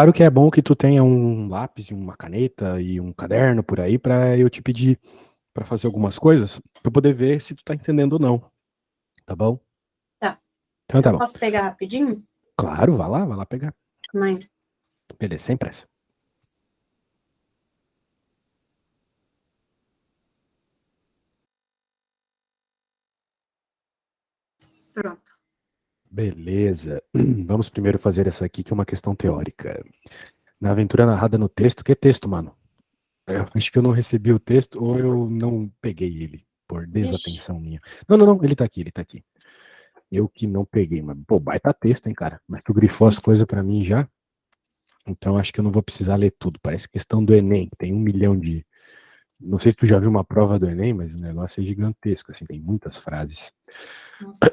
Claro que é bom que tu tenha um lápis, uma caneta e um caderno por aí pra eu te pedir pra fazer algumas coisas, pra eu poder ver se tu tá entendendo ou não, tá bom? Tá. Então tá Eu bom. posso pegar rapidinho? Claro, vai lá pegar. Mãe. Beleza, sem pressa. Pronto. Beleza. Vamos primeiro fazer essa aqui, que é uma questão teórica. Na aventura narrada no texto, que texto, mano? Eu acho que eu não recebi o texto ou eu não peguei ele por Vixe. desatenção minha. Não, ele tá aqui, ele tá aqui. Eu que não peguei, mas, pô, baita texto, hein, cara? Mas tu grifou as coisas pra mim já, então acho que eu não vou precisar ler tudo. Parece questão do Enem, que tem 1 milhão de. Não sei se tu já viu uma prova do Enem, mas o negócio é gigantesco, assim, tem muitas frases. Nossa.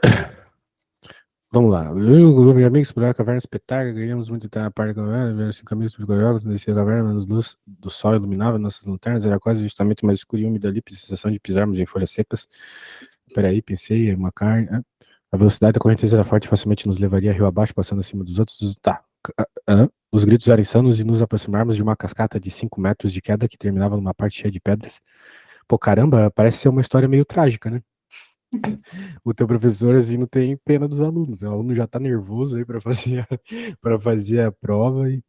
Vamos lá. Eu e o grupo de amigos explorar a caverna espetáculo, ganhamos muito tempo na parte da caverna, ver 5 caminhos subterrâneos, descer a caverna, menos luz do sol iluminava nossas lanternas, era quase justamente mais escuro e úmido ali, sensação de pisarmos em folhas secas. Peraí, pensei, uma carne. A velocidade da correnteza era forte e facilmente nos levaria rio abaixo, passando acima dos outros. Tá. Os gritos eram insanos e nos aproximarmos de uma cascata de 5 metros de queda que terminava numa parte cheia de pedras. Pô, caramba, parece ser uma história meio trágica, né? O teu professor, assim, não tem pena dos alunos, né? O aluno já tá nervoso aí para fazer a prova e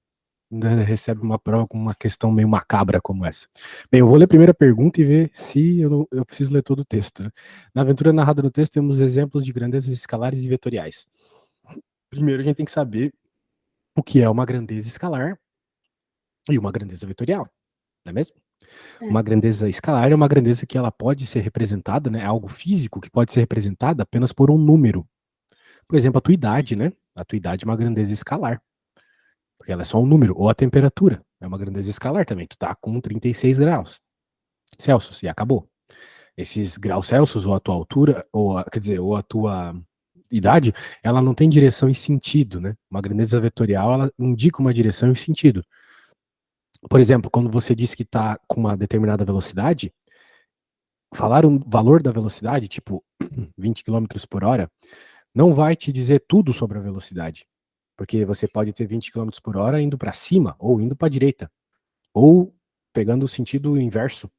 ainda recebe uma prova com uma questão meio macabra como essa. Bem, eu vou ler a primeira pergunta e ver se eu preciso ler todo o texto, né? Na aventura narrada no texto, temos exemplos de grandezas escalares e vetoriais. Primeiro, a gente tem que saber o que é uma grandeza escalar e uma grandeza vetorial, não é mesmo? Uma grandeza escalar é uma grandeza que ela pode ser representada, né? É algo físico que pode ser representada apenas por um número. Por exemplo, a tua idade, né? A tua idade é uma grandeza escalar, porque ela é só um número. Ou a temperatura é uma grandeza escalar também. Tu tá com 36 graus Celsius e acabou. Esses graus Celsius, ou a tua altura, quer dizer, ou a tua idade, ela não tem direção e sentido, né? Uma grandeza vetorial, ela indica uma direção e sentido. Por exemplo, quando você diz que está com uma determinada velocidade, falar um valor da velocidade, tipo 20 quilômetros por hora, não vai te dizer tudo sobre a velocidade. Porque você pode ter 20 quilômetros por hora indo para cima, ou indo para a direita, ou pegando o sentido inverso.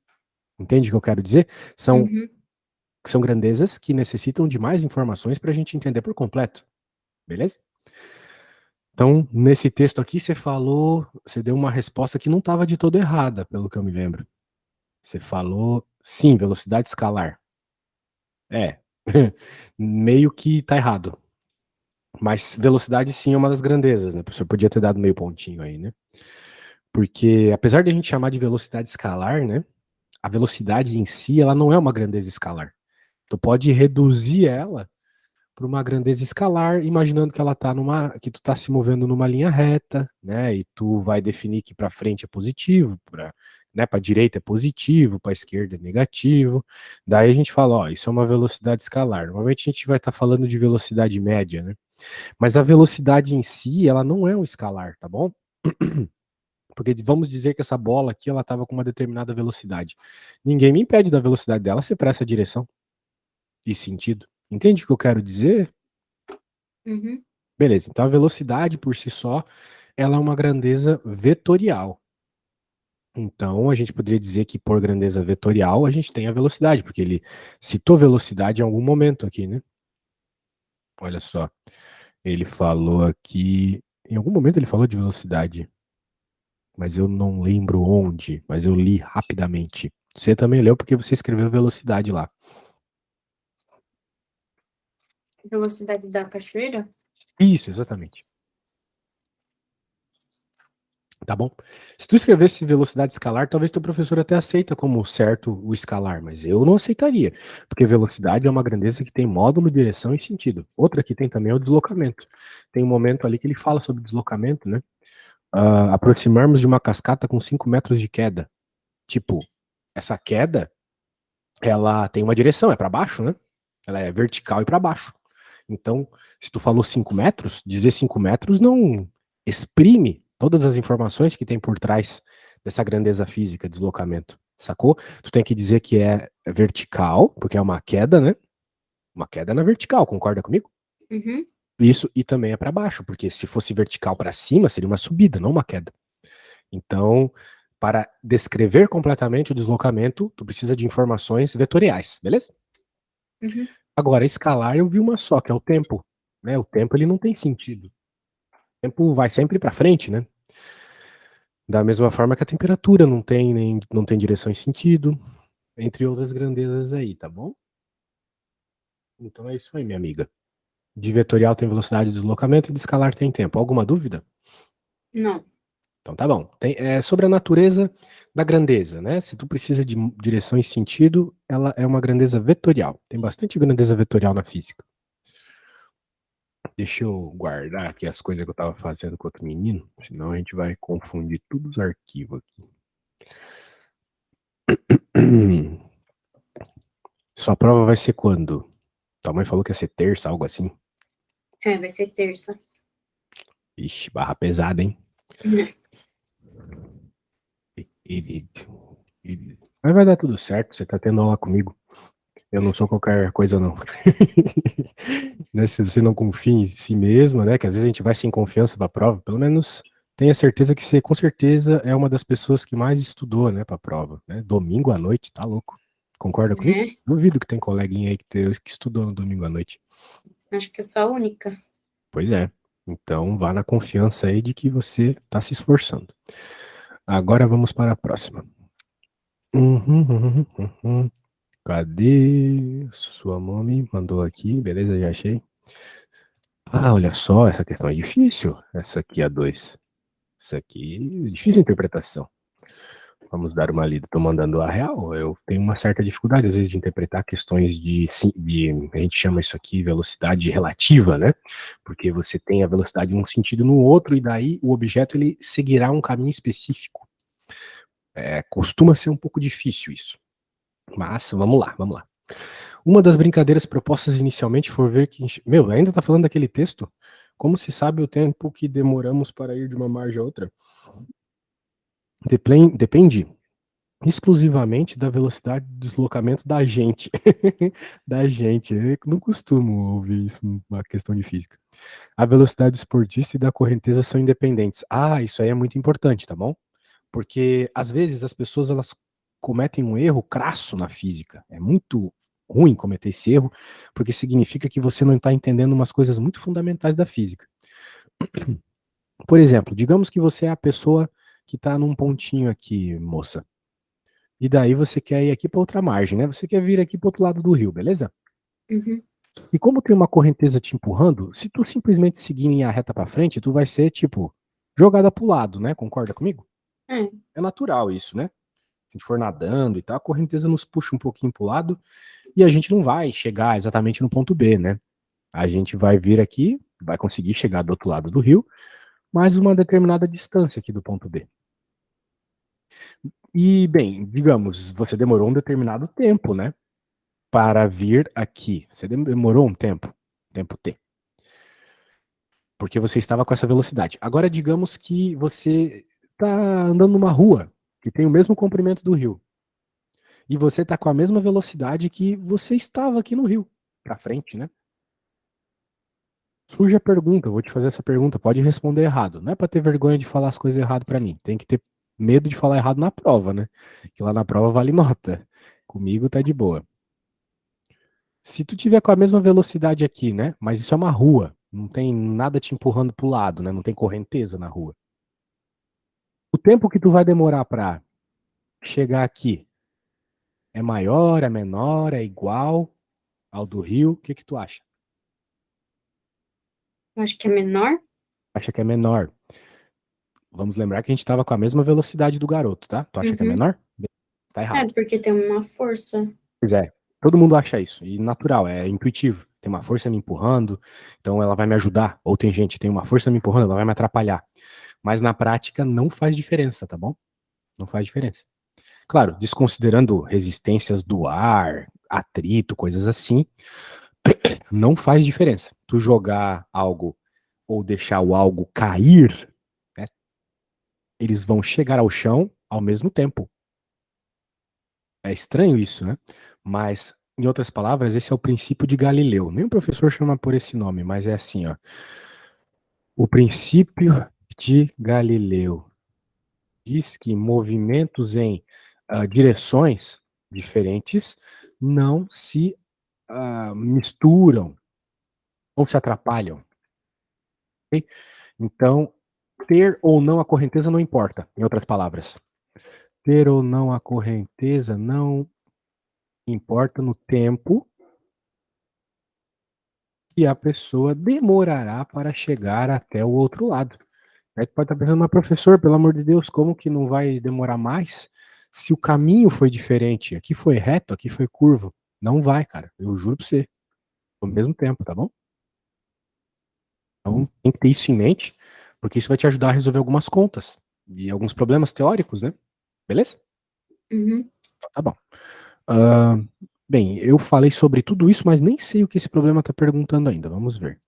Entende o que eu quero dizer? São, Uhum. são grandezas que necessitam de mais informações para a gente entender por completo. Beleza? Então, nesse texto aqui, você deu uma resposta que não estava de todo errada, pelo que eu me lembro. Você falou, sim, velocidade escalar. É, meio que tá errado. Mas velocidade sim é uma das grandezas, né? Você podia ter dado meio pontinho aí, né? Porque apesar de a gente chamar de velocidade escalar, né? A velocidade em si, ela não é uma grandeza escalar. Tu pode reduzir ela para uma grandeza escalar, imaginando que ela tá que tu tá se movendo numa linha reta, né? E tu vai definir que para frente é positivo, para direita é positivo, para esquerda é negativo. Daí a gente fala, ó, isso é uma velocidade escalar. Normalmente a gente vai estar falando de velocidade média, né? Mas a velocidade em si, ela não é um escalar, tá bom? Porque vamos dizer que essa bola aqui, ela estava com uma determinada velocidade. Ninguém me impede da velocidade dela ser para essa direção e sentido. Entende o que eu quero dizer? Uhum. Beleza, então a velocidade por si só, ela é uma grandeza vetorial. Então a gente poderia dizer que por grandeza vetorial a gente tem a velocidade, porque ele citou velocidade em algum momento aqui, né? Olha só, ele falou aqui, em algum momento ele falou de velocidade, mas eu não lembro onde, mas eu li rapidamente. Você também leu porque você escreveu velocidade lá. Velocidade da cachoeira? Isso, exatamente. Tá bom? Se tu escrevesse velocidade escalar, talvez teu professor até aceita como certo o escalar, mas eu não aceitaria, porque velocidade é uma grandeza que tem módulo, direção e sentido. Outra que tem também é o deslocamento. Tem um momento ali que ele fala sobre deslocamento, né? Aproximarmos de uma cascata com 5 metros de queda. Tipo, essa queda, ela tem uma direção, é para baixo, né? Ela é vertical e para baixo. Então, se tu falou 5 metros, dizer 5 metros não exprime todas as informações que tem por trás dessa grandeza física, deslocamento, sacou? Tu tem que dizer que é vertical, porque é uma queda, né? Uma queda na vertical, concorda comigo? Uhum. Isso, e também é para baixo, porque se fosse vertical para cima, seria uma subida, não uma queda. Então, para descrever completamente o deslocamento, tu precisa de informações vetoriais, beleza? Uhum. Agora, escalar eu vi uma só, que é o tempo. Né? O tempo ele não tem sentido. O tempo vai sempre para frente, né? Da mesma forma que a temperatura não tem direção e sentido, entre outras grandezas aí, tá bom? Então é isso aí, minha amiga. De vetorial tem velocidade de deslocamento e de escalar tem tempo. Alguma dúvida? Não. Então tá bom. Sobre a natureza da grandeza, né? Se tu precisa de direção e sentido, ela é uma grandeza vetorial. Tem bastante grandeza vetorial na física. Deixa eu guardar aqui as coisas que eu tava fazendo com outro menino, senão a gente vai confundir todos os arquivos aqui. Sua prova vai ser quando? Tua mãe falou que ia ser terça, algo assim. Vai ser terça. Ixi, barra pesada, hein? Uhum. Mas vai dar tudo certo, você tá tendo aula comigo. Eu não sou qualquer coisa, não. Né, se você não confia em si mesma, né? Que às vezes a gente vai sem confiança pra prova, pelo menos tenha certeza que você, com certeza, é uma das pessoas que mais estudou, né, pra prova. Né? Domingo à noite, tá louco? Concorda comigo? Duvido que tem coleguinha aí que estudou no domingo à noite. Acho que eu sou a única. Pois é. Então vá na confiança aí de que você tá se esforçando. Agora vamos para a próxima. Cadê? Sua mãe me mandou aqui, beleza, já achei. Ah, olha só, essa questão é difícil. Essa aqui, a 2. Isso aqui é difícil de interpretação. Vamos dar uma lida. Estou mandando a real. Eu tenho uma certa dificuldade, às vezes, de interpretar questões a gente chama isso aqui velocidade relativa, né? Porque você tem a velocidade num sentido e no outro, e daí o objeto ele seguirá um caminho específico. Costuma ser um pouco difícil isso. Mas vamos lá, vamos lá. Uma das brincadeiras propostas inicialmente foi ver que. Meu, ainda tá falando daquele texto? Como se sabe o tempo que demoramos para ir de uma margem a outra? Depende exclusivamente da velocidade de deslocamento da gente. Da gente. Eu não costumo ouvir isso numa questão de física. A velocidade do esportista e da correnteza são independentes. Ah, isso aí é muito importante, tá bom? Porque às vezes as pessoas elas cometem um erro crasso na física. É muito ruim cometer esse erro, porque significa que você não está entendendo umas coisas muito fundamentais da física. Por exemplo, digamos que você é a pessoa que está num pontinho aqui, moça. E daí você quer ir aqui para outra margem, né? Você quer vir aqui para outro lado do rio, beleza? Uhum. E como tem uma correnteza te empurrando, se tu simplesmente seguir em a reta para frente, tu vai ser tipo jogada para o lado, né? Concorda comigo? É. É natural isso, né? A gente for nadando e tal, a correnteza nos puxa um pouquinho pro lado e a gente não vai chegar exatamente no ponto B, né? A gente vai vir aqui, vai conseguir chegar do outro lado do rio, mais uma determinada distância aqui do ponto B. E, bem, digamos, você demorou um determinado tempo, né? Para vir aqui. Você demorou um tempo T. Porque você estava com essa velocidade. Agora, digamos que você está andando numa rua que tem o mesmo comprimento do rio. E você está com a mesma velocidade que você estava aqui no rio, para frente, né? Surge a pergunta, eu vou te fazer essa pergunta, pode responder errado. Não é para ter vergonha de falar as coisas errado para mim, tem que ter medo de falar errado na prova, né? Que lá na prova vale nota. Comigo tá de boa. Se tu tiver com a mesma velocidade aqui, né? Mas isso é uma rua, não tem nada te empurrando pro lado, né? Não tem correnteza na rua. O tempo que tu vai demorar para chegar aqui é maior, é menor, é igual ao do rio? O que que tu acha? Eu acho que é menor. Acha que é menor? Vamos lembrar que a gente estava com a mesma velocidade do garoto, tá? Tu acha que é Uhum. menor? Tá errado. Porque tem uma força. Pois é, todo mundo acha isso. E natural, é intuitivo. Tem uma força me empurrando, então ela vai me ajudar. Ou tem gente, tem uma força me empurrando, ela vai me atrapalhar. Mas na prática não faz diferença, tá bom? Não faz diferença. Claro, desconsiderando resistências do ar, atrito, coisas assim, não faz diferença. Tu jogar algo ou deixar o algo cair, né, eles vão chegar ao chão ao mesmo tempo. É estranho isso, né? Mas Em outras palavras, esse é o princípio de Galileu. Nem o professor chama por esse nome, mas é assim, ó. O princípio de Galileu diz que movimentos em direções diferentes não se misturam, não se atrapalham. Okay? Então, ter ou não a correnteza não importa, em outras palavras. Ter ou não a correnteza não importa no tempo que a pessoa demorará para chegar até o outro lado. Aí tu pode estar pensando, mas professor, pelo amor de Deus, como que não vai demorar mais se o caminho foi diferente? Aqui foi reto, aqui foi curvo. Não vai, cara. Eu juro pra você. Ao mesmo tempo, tá bom? Então tem que ter isso em mente, porque isso vai te ajudar a resolver algumas contas e alguns problemas teóricos, né? Beleza? Uhum. Então, tá bom. Ah, bem, eu falei sobre tudo isso, mas nem sei o que esse problema tá perguntando ainda. Vamos ver.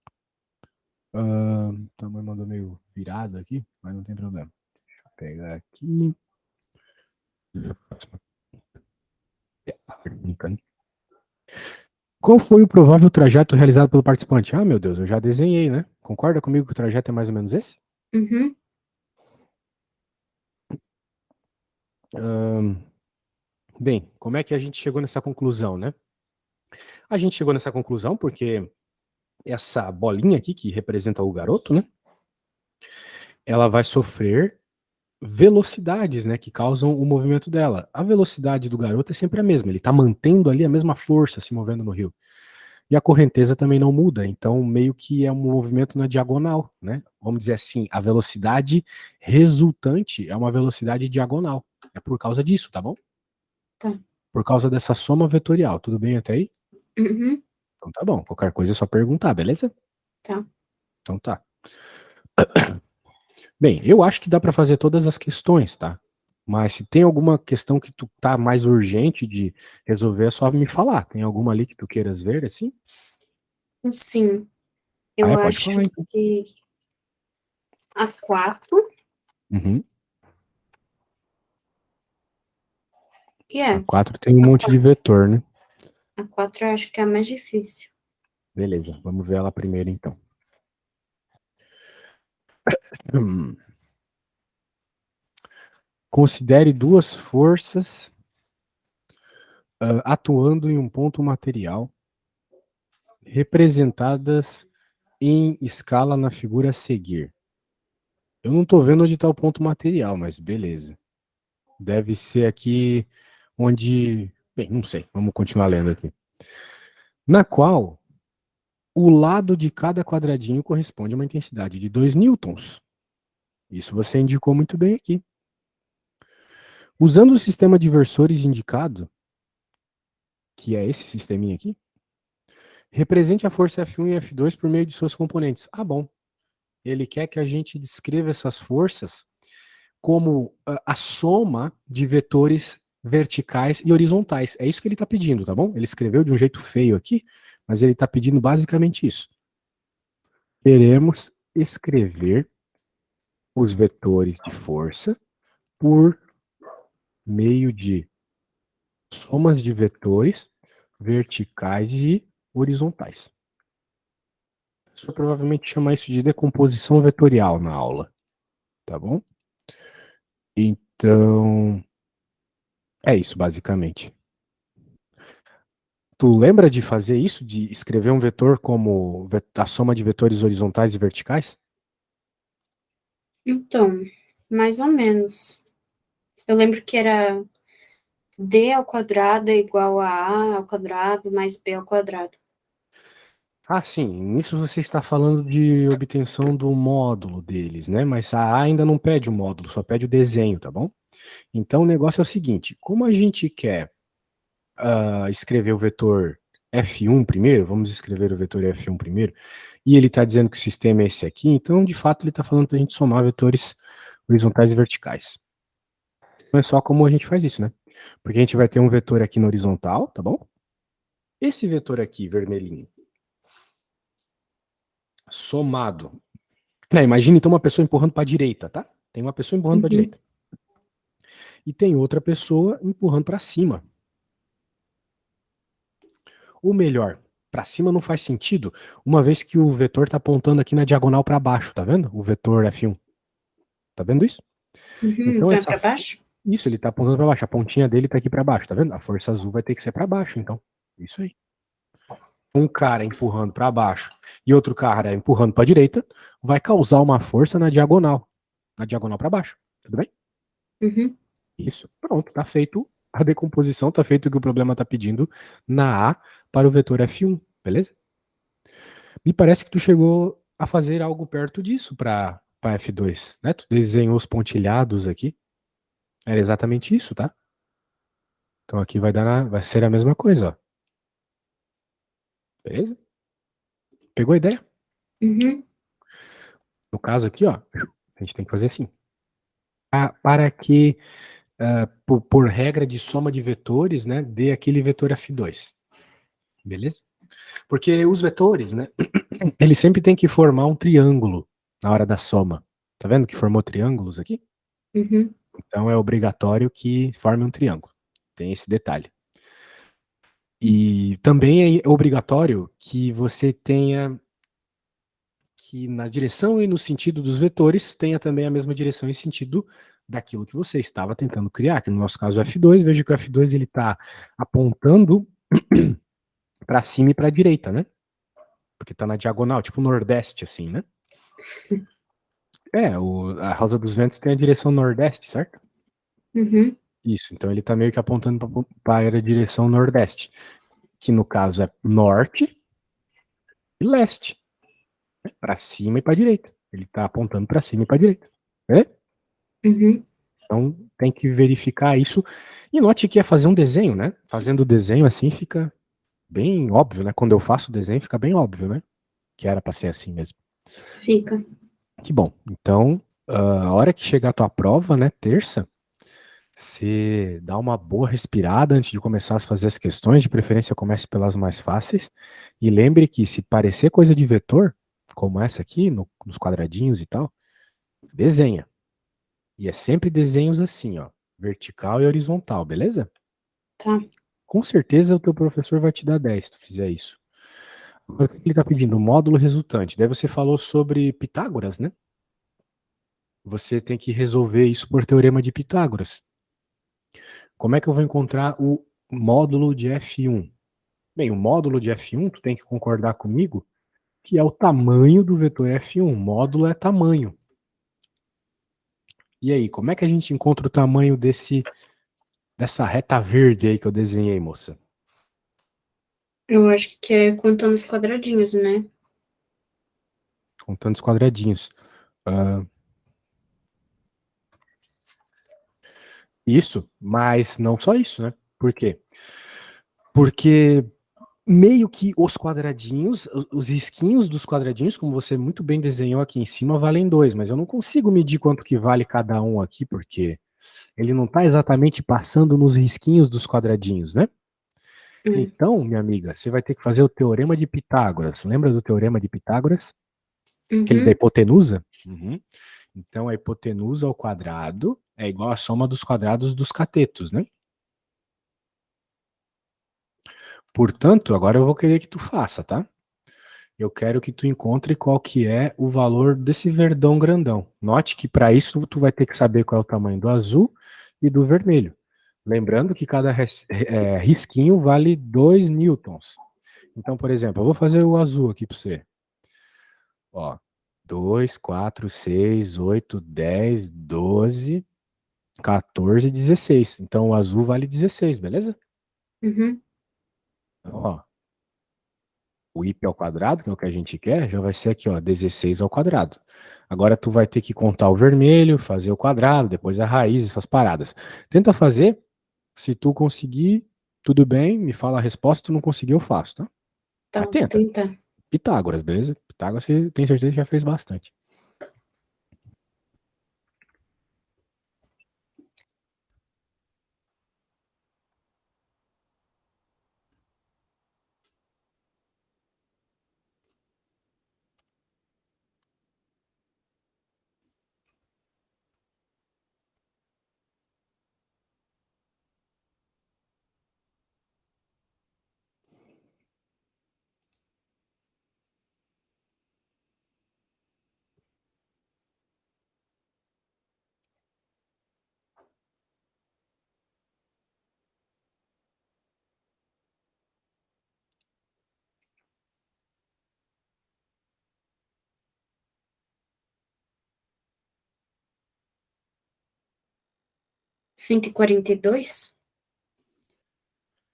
Tá, me mandou meio virado aqui, mas não tem problema. Deixa eu pegar aqui. Qual foi o provável trajeto realizado pelo participante? Ah, meu Deus, eu já desenhei, né? Concorda comigo que o trajeto é mais ou menos esse? Uhum. Bem, como é que a gente chegou nessa conclusão, né? A gente chegou nessa conclusão porque essa bolinha aqui, que representa o garoto, né? Ela vai sofrer velocidades, né? Que causam o movimento dela. A velocidade do garoto é sempre a mesma, ele tá mantendo ali a mesma força se movendo no rio. E a correnteza também não muda, então meio que é um movimento na diagonal, né? Vamos dizer assim, a velocidade resultante é uma velocidade diagonal. É por causa disso, tá bom? Tá. Por causa dessa soma vetorial. Tudo bem até aí? Uhum. Então tá bom. Qualquer coisa é só perguntar, beleza? Tá. Então tá. Bem, eu acho que dá pra fazer todas as questões, tá? Mas se tem alguma questão que tu tá mais urgente de resolver, é só me falar. Tem alguma ali que tu queiras ver, assim? Sim, Ah, eu é, pode acho falar então. que a 4 Uhum. e A 4 tem um monte de vetor, né? a 4 eu acho que é a mais difícil. Beleza, vamos ver ela primeiro então. Hum. Considere duas forças atuando em um ponto material representadas em escala na figura a seguir. Eu não estou vendo onde está o ponto material, mas beleza. Deve ser aqui onde. Bem, não sei. Vamos continuar lendo aqui. Na qual o lado de cada quadradinho corresponde a uma intensidade de 2 newtons. Isso você indicou muito bem aqui. Usando o sistema de versores indicado, que é esse sisteminha aqui, represente a força F1 e F2 por meio de suas componentes. Ah, bom. Ele quer que a gente descreva essas forças como a soma de vetores verticais e horizontais. É isso que ele está pedindo, tá bom? Ele escreveu de um jeito feio aqui, mas ele está pedindo basicamente isso. Queremos escrever os vetores de força por meio de somas de vetores verticais e horizontais. Você provavelmente chama isso de decomposição vetorial na aula, tá bom? Então, é isso basicamente. Tu lembra de fazer isso, de escrever um vetor como a soma de vetores horizontais e verticais? Então, mais ou menos. Eu lembro que era D ao quadrado é igual a A ao quadrado mais B ao quadrado. Ah, sim, nisso você está falando de obtenção do módulo deles, né? Mas a A ainda não pede o módulo, só pede o desenho, tá bom? Então o negócio é o seguinte: como a gente quer escrever o vetor F1 primeiro, vamos escrever o vetor F1 primeiro, e ele está dizendo que o sistema é esse aqui, então de fato ele está falando para a gente somar vetores horizontais e verticais. Não é só como a gente faz isso, né? Porque a gente vai ter um vetor aqui no horizontal, tá bom? Esse vetor aqui, vermelhinho, somado. Né, imagina então uma pessoa empurrando para a direita, tá? Tem uma pessoa empurrando para a Uhum. direita. E tem outra pessoa empurrando para cima. Ou melhor, para cima não faz sentido, uma vez que o vetor está apontando aqui na diagonal para baixo, tá vendo? O vetor F1. Tá vendo isso? Então Então é para baixo? isso, ele tá apontando para baixo, a pontinha dele tá aqui para baixo, tá vendo? A força azul vai ter que ser para baixo, então. Isso aí. Um cara empurrando para baixo e outro cara empurrando para direita, vai causar uma força na diagonal para baixo. Tudo bem? Uhum. Isso. Pronto, tá feito a decomposição, tá feito o que o problema tá pedindo na A para o vetor F1, beleza? Me parece que tu chegou a fazer algo perto disso para F2, né? Tu desenhou os pontilhados aqui. Era exatamente isso, tá? Então aqui vai ser a mesma coisa, ó. Beleza? Pegou a ideia? Uhum. No caso aqui, ó, a gente tem que fazer assim. Para que, por regra de soma de vetores, né, dê aquele vetor F2. Beleza? Porque os vetores, né, eles sempre têm que formar um triângulo na hora da soma. Tá vendo que formou triângulos aqui? Uhum. Então é obrigatório que forme um triângulo. Tem esse detalhe. E também é obrigatório que você tenha que na direção e no sentido dos vetores tenha também a mesma direção e sentido daquilo que você estava tentando criar, que no nosso caso é o F2, veja que o F2 ele está apontando para cima e para a direita, né? Porque está na diagonal, tipo nordeste assim, né? A Rosa dos Ventos tem a direção nordeste, certo? Uhum. Isso, então ele está meio que apontando para a direção nordeste, que no caso é norte e leste, né? Para cima e para direita. Ele está apontando para cima e para direita. É? Uhum. Então tem que verificar isso. E note que é fazer um desenho, né? Fazendo o desenho assim fica bem óbvio, né? Quando eu faço o desenho fica bem óbvio, né? Que era para ser assim mesmo. Fica. Que bom. Então, a hora que chegar a tua prova, né, terça, você dá uma boa respirada antes de começar a fazer as questões, de preferência comece pelas mais fáceis. E lembre que se parecer coisa de vetor, como essa aqui, nos quadradinhos e tal, desenha. E é sempre desenhos assim, ó, vertical e horizontal, beleza? Tá. Com certeza o teu professor vai te dar 10 se tu fizer isso. Agora, o que ele está pedindo? O módulo resultante. Daí você falou sobre Pitágoras, né? Você tem que resolver isso por teorema de Pitágoras. Como é que eu vou encontrar o módulo de F1? Bem, o módulo de F1, tu tem que concordar comigo, que é o tamanho do vetor F1. Módulo é tamanho. E aí, como é que a gente encontra o tamanho dessa reta verde aí que eu desenhei, moça? Eu acho que é contando os quadradinhos, né? Contando os quadradinhos. Ah, isso, mas não só isso, né? Por quê? Porque meio que os quadradinhos, os risquinhos dos quadradinhos, como você muito bem desenhou aqui em cima, valem 2, mas eu não consigo medir quanto que vale cada um aqui, porque ele não está exatamente passando nos risquinhos dos quadradinhos, né? Hum. Então, minha amiga, você vai ter que fazer o teorema de Pitágoras. Lembra do teorema de Pitágoras? Aquele da Uhum. hipotenusa? Uhum. Então, a hipotenusa ao quadrado é igual à soma dos quadrados dos catetos, né? Portanto, agora eu vou querer que tu faça, tá? Eu quero que tu encontre qual que é o valor desse verdão grandão. Note que para isso tu vai ter que saber qual é o tamanho do azul e do vermelho. Lembrando que cada risquinho vale 2 newtons. Então, por exemplo, eu vou fazer o azul aqui para você. Ó, 2, 4, 6, 8, 10, 12, 14, 16. Então o azul vale 16, beleza? Uhum. Então, ó, o y ao quadrado, que é o que a gente quer, já vai ser aqui, ó, 16 ao quadrado. Agora tu vai ter que contar o vermelho, fazer o quadrado, depois a raiz, essas paradas. Tenta fazer, se tu conseguir, tudo bem, me fala a resposta, se tu não conseguir, eu faço, tá? Tá, Mas vou tenta. tentar. Pitágoras, beleza? Pitágoras, você tem certeza que já fez bastante. 142?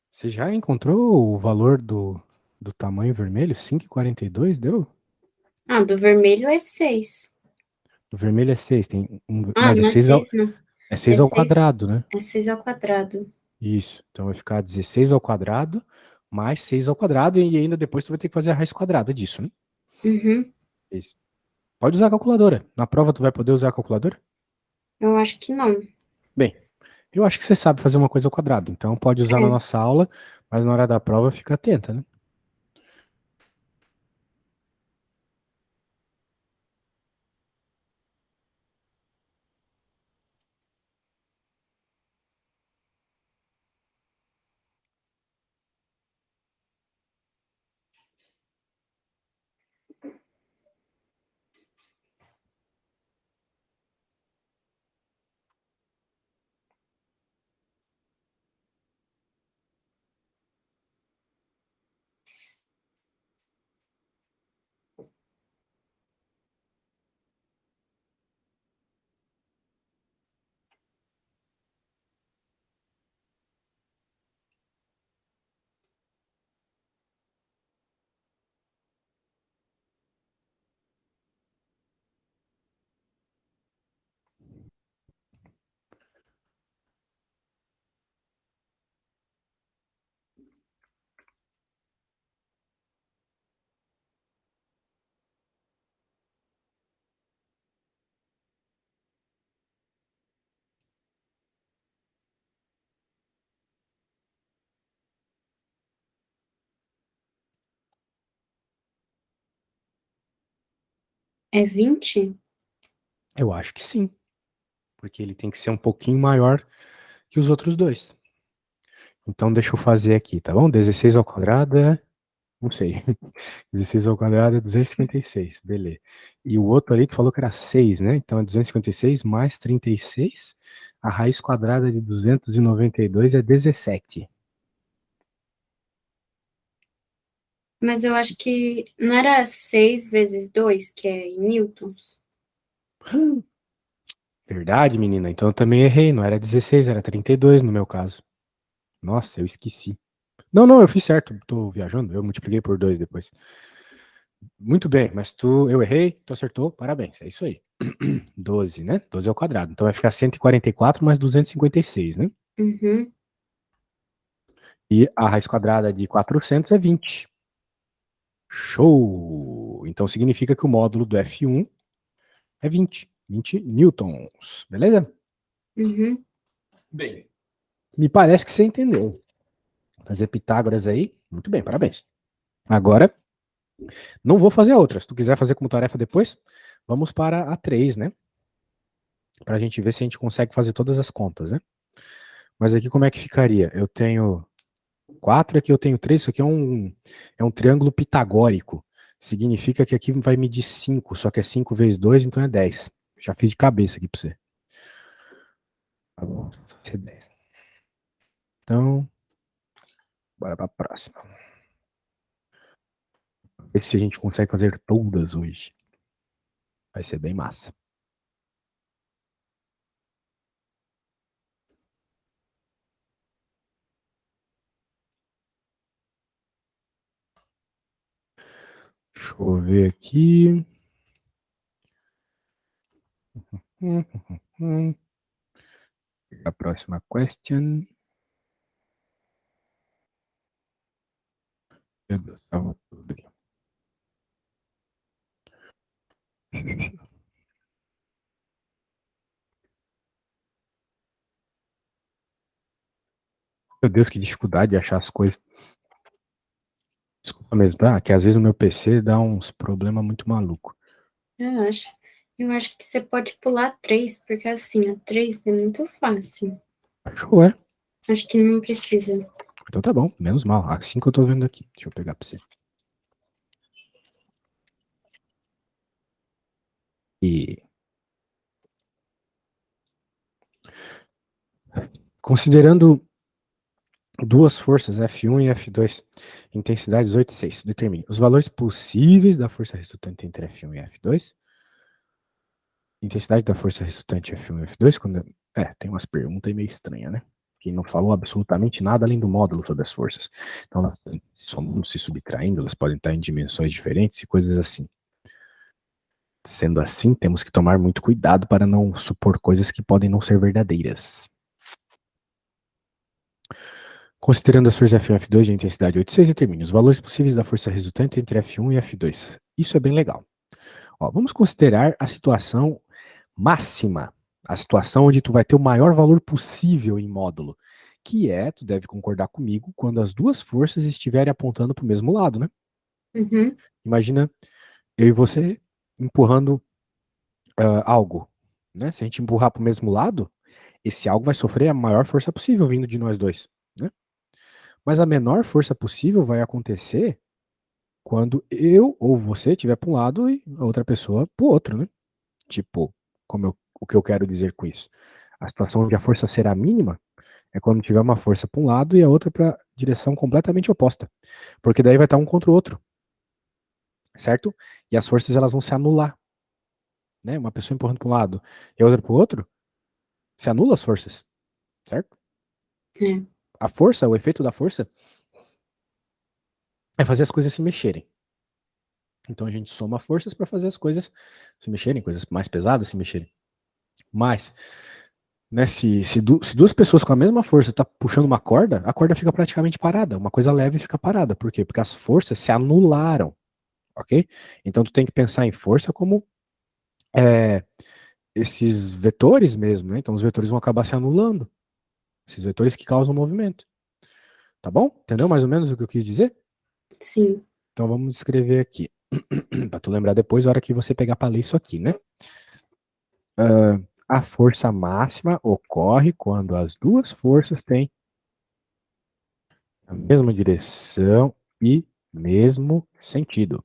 Você já encontrou o valor do tamanho vermelho? 5,42 deu? Ah, do vermelho é 6. O vermelho é 6, Ah, mas não é 6, não. é É 6 ao 6, quadrado, né? é 6 ao quadrado. Isso. Então vai ficar 16 ao quadrado mais 6 ao quadrado e ainda depois tu vai ter que fazer a raiz quadrada disso, né? Uhum. Isso. Pode usar a calculadora. Na prova tu vai poder usar a calculadora? Eu acho que não. Bem, eu acho que você sabe fazer uma coisa ao quadrado, então pode usar na É, nossa aula, mas na hora da prova fica atenta, né? é 20? Eu acho que sim, porque ele tem que ser um pouquinho maior que os outros dois. Então deixa eu fazer aqui, tá bom? 16 ao quadrado é, não sei. 16 ao quadrado é 256, beleza. E o outro ali tu falou que era 6, né? Então é 256 mais 36. A raiz quadrada de 292 é 17. Mas eu acho que não era 6 vezes 2, que é em newtons? Verdade, menina. Então eu também errei. Não era 16, era 32 no meu caso. Nossa, eu esqueci. Não, não, eu fiz certo. Tô viajando. Eu multipliquei por 2 depois. Muito bem, mas eu errei, tu acertou. Parabéns. É isso aí. 12, né? 12 ao quadrado. Então vai ficar 144 mais 256, né? Uhum. E a raiz quadrada de 400 é 20. Show! Então significa que o módulo do F1 é 20. 20 newtons. Beleza? Uhum. Bem, me parece que você entendeu. Fazer Pitágoras aí. Muito bem, parabéns. Agora, não vou fazer a outra. Se tu quiser fazer como tarefa depois, vamos para a 3, né? Para a gente ver se a gente consegue fazer todas as contas, né? Mas aqui como é que ficaria? Eu tenho 4, aqui eu tenho 3. Isso aqui é um triângulo pitagórico. Significa que aqui vai medir 5, só que é 5 vezes 2, então é 10. Já fiz de cabeça aqui para você. Tá bom, vai ser 10. Então, bora para a próxima. Ver se a gente consegue fazer todas hoje. Vai ser bem massa. Deixa eu ver aqui. A próxima question. Meu Deus, tava tudo aqui. Meu Deus, que dificuldade de achar as coisas. Desculpa mesmo, tá? Que às vezes o meu PC dá uns problemas muito maluco. Eu acho. Eu acho que você pode pular 3, porque assim, a 3 é muito fácil. Show, é? Acho que não precisa. Então tá bom, menos mal. Assim que eu tô vendo aqui. Deixa eu pegar pra você. E considerando duas forças, F1 e F2, intensidades 8 e 6, determine os valores possíveis da força resultante entre F1 e F2. Intensidade da força resultante F1 e F2, quando Tem umas perguntas aí meio estranhas, né? Que não falou absolutamente nada além do módulo sobre as forças. Então, elas somando, se subtraindo, elas podem estar em dimensões diferentes e coisas assim. Sendo assim, temos que tomar muito cuidado para não supor coisas que podem não ser verdadeiras. Considerando as forças F1 e F2 de intensidade 8 e 6, determine os valores possíveis da força resultante entre F1 e F2. Isso é bem legal. Ó, vamos considerar a situação máxima, a situação onde tu vai ter o maior valor possível em módulo, que é, tu deve concordar comigo, quando as duas forças estiverem apontando para o mesmo lado, né? Uhum. Imagina eu e você empurrando algo, né? Se a gente empurrar para o mesmo lado, esse algo vai sofrer a maior força possível vindo de nós dois, né? Mas a menor força possível vai acontecer quando eu ou você estiver para um lado e a outra pessoa para o outro, né? Tipo, o que eu quero dizer com isso? A situação onde a força será mínima é quando tiver uma força para um lado e a outra para direção completamente oposta. Porque daí vai estar um contra o outro, certo? E as forças elas vão se anular, né? Uma pessoa empurrando para um lado e a outra para o outro, se anula as forças, certo? É. A força, o efeito da força é fazer as coisas se mexerem. Então a gente soma forças para fazer as coisas se mexerem, coisas mais pesadas se mexerem. Mas, né, se duas pessoas com a mesma força tá puxando uma corda, a corda fica praticamente parada. Uma coisa leve fica parada. Por quê? Porque as forças se anularam, ok? Então tu tem que pensar em força como é, esses vetores mesmo, né? Então os vetores vão acabar se anulando. Esses vetores que causam movimento. Tá bom? Entendeu mais ou menos o que eu quis dizer? Sim. Então vamos escrever aqui. Para tu lembrar depois, a hora que você pegar para ler isso aqui, né? A força máxima ocorre quando as duas forças têm a mesma direção e mesmo sentido.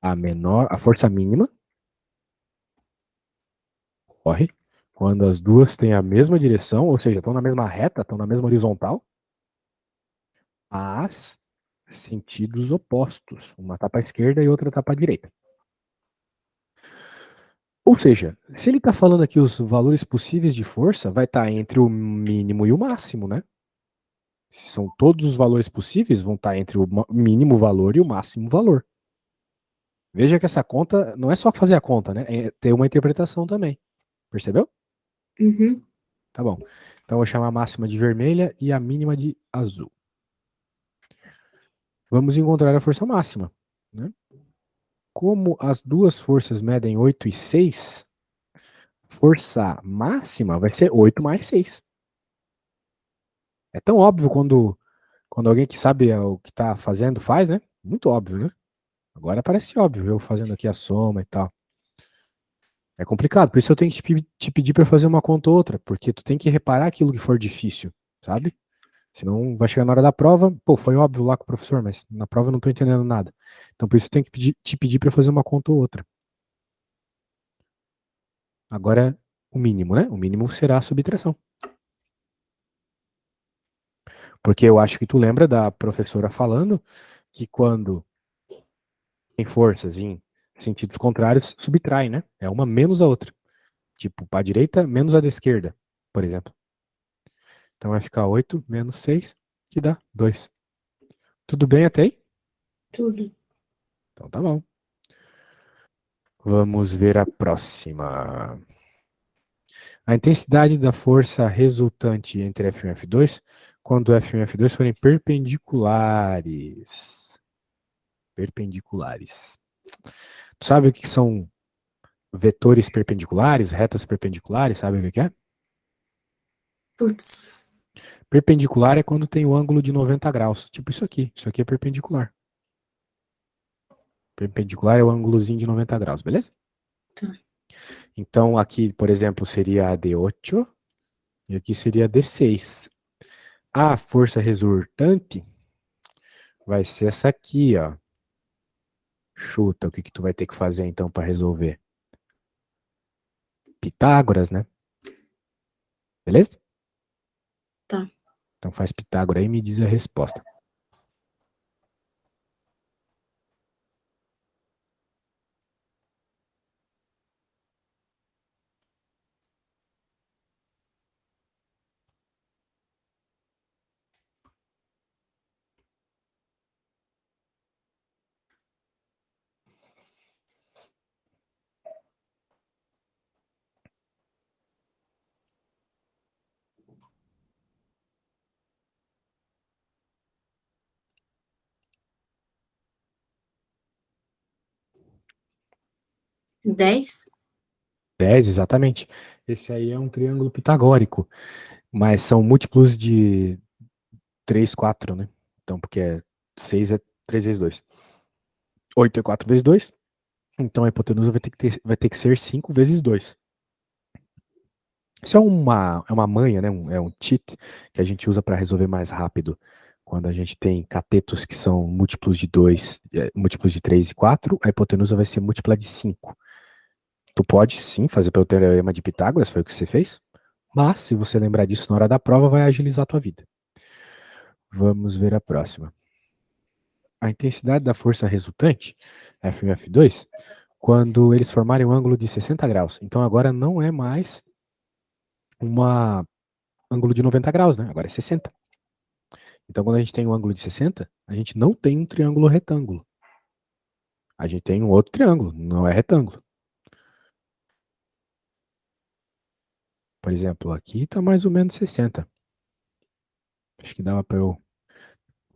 A força mínima ocorre quando as duas têm a mesma direção, ou seja, estão na mesma reta, estão na mesma horizontal, mas sentidos opostos. Uma está para a esquerda e outra está para a direita. Ou seja, se ele está falando aqui os valores possíveis de força, vai estar entre o mínimo e o máximo, né? Se são todos os valores possíveis, vão estar entre o mínimo valor e o máximo valor. Veja que essa conta não é só fazer a conta, né? É ter uma interpretação também. Percebeu? Uhum. Tá bom. Então eu vou chamar a máxima de vermelha e a mínima de azul. Vamos encontrar a força máxima, né? Como as duas forças medem 8 e 6, força máxima vai ser 8 mais 6. É tão óbvio quando alguém que sabe o que está fazendo faz, né? Muito óbvio, né? Agora parece óbvio eu fazendo aqui a soma e tal. É complicado, por isso eu tenho que te pedir para fazer uma conta ou outra, porque tu tem que reparar aquilo que for difícil, sabe? Senão vai chegar na hora da prova, pô, foi óbvio lá com o professor, mas na prova eu não tô entendendo nada. Então por isso eu tenho que te pedir para fazer uma conta ou outra. Agora, o mínimo, né? O mínimo será a subtração. Porque eu acho que tu lembra da professora falando que quando tem forças em sentidos contrários, subtrai, né? É uma menos a outra. Tipo, para a direita menos a da esquerda, por exemplo. Então vai ficar 8 menos 6, que dá 2. Tudo bem até aí? Tudo. Então tá bom. Vamos ver a próxima. A intensidade da força resultante entre F1 e F2 quando F1 e F2 forem perpendiculares. Perpendiculares. Tu sabe o que são vetores perpendiculares, retas perpendiculares? Sabe o que é? Putz. Perpendicular é quando tem o ângulo de 90 graus. Tipo isso aqui. Isso aqui é perpendicular. Perpendicular é o ângulozinho de 90 graus, beleza? Tá. Então aqui, por exemplo, seria a D8 e aqui seria a D6. A força resultante vai ser essa aqui, ó. Chuta, o que que tu vai ter que fazer então para resolver? Pitágoras, né? Beleza? Tá. Então faz Pitágoras aí e me diz a resposta. 10? 10, exatamente. Esse aí é um triângulo pitagórico, mas são múltiplos de 3, 4, né? Então, porque 6 é 3 vezes 2. 8 é 4 vezes 2. Então a hipotenusa vai ter que ser 5 vezes 2. Isso é uma manha, né? É um cheat que a gente usa para resolver mais rápido. Quando a gente tem catetos que são múltiplos de 2, múltiplos de 3 e 4, a hipotenusa vai ser múltipla de 5. Tu pode sim fazer pelo teorema de Pitágoras, foi o que você fez, mas se você lembrar disso na hora da prova, vai agilizar a tua vida. Vamos ver a próxima. A intensidade da força resultante, F1 e F2, quando eles formarem um ângulo de 60 graus. Então agora não é mais um ângulo de 90 graus, né? Agora é 60. Então quando a gente tem um ângulo de 60, a gente não tem um triângulo retângulo. A gente tem um outro triângulo, não é retângulo. Por exemplo, aqui está mais ou menos 60. Acho que dava para eu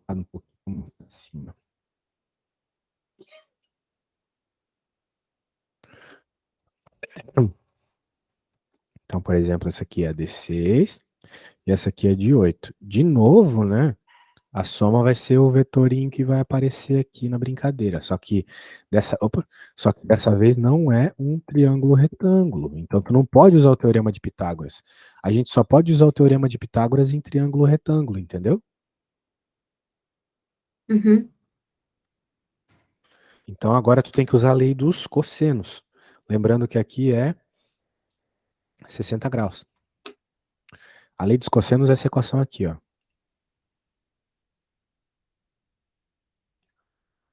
um pouquinho acima. Então, por exemplo, essa aqui é a de 6 e essa aqui é de 8. De novo, né? A soma vai ser o vetorinho que vai aparecer aqui na brincadeira. Só que dessa vez não é um triângulo retângulo. Então, tu não pode usar o teorema de Pitágoras. A gente só pode usar o teorema de Pitágoras em triângulo retângulo, entendeu? Uhum. Então, agora tu tem que usar a lei dos cossenos. Lembrando que aqui é 60 graus. A lei dos cossenos é essa equação aqui, ó.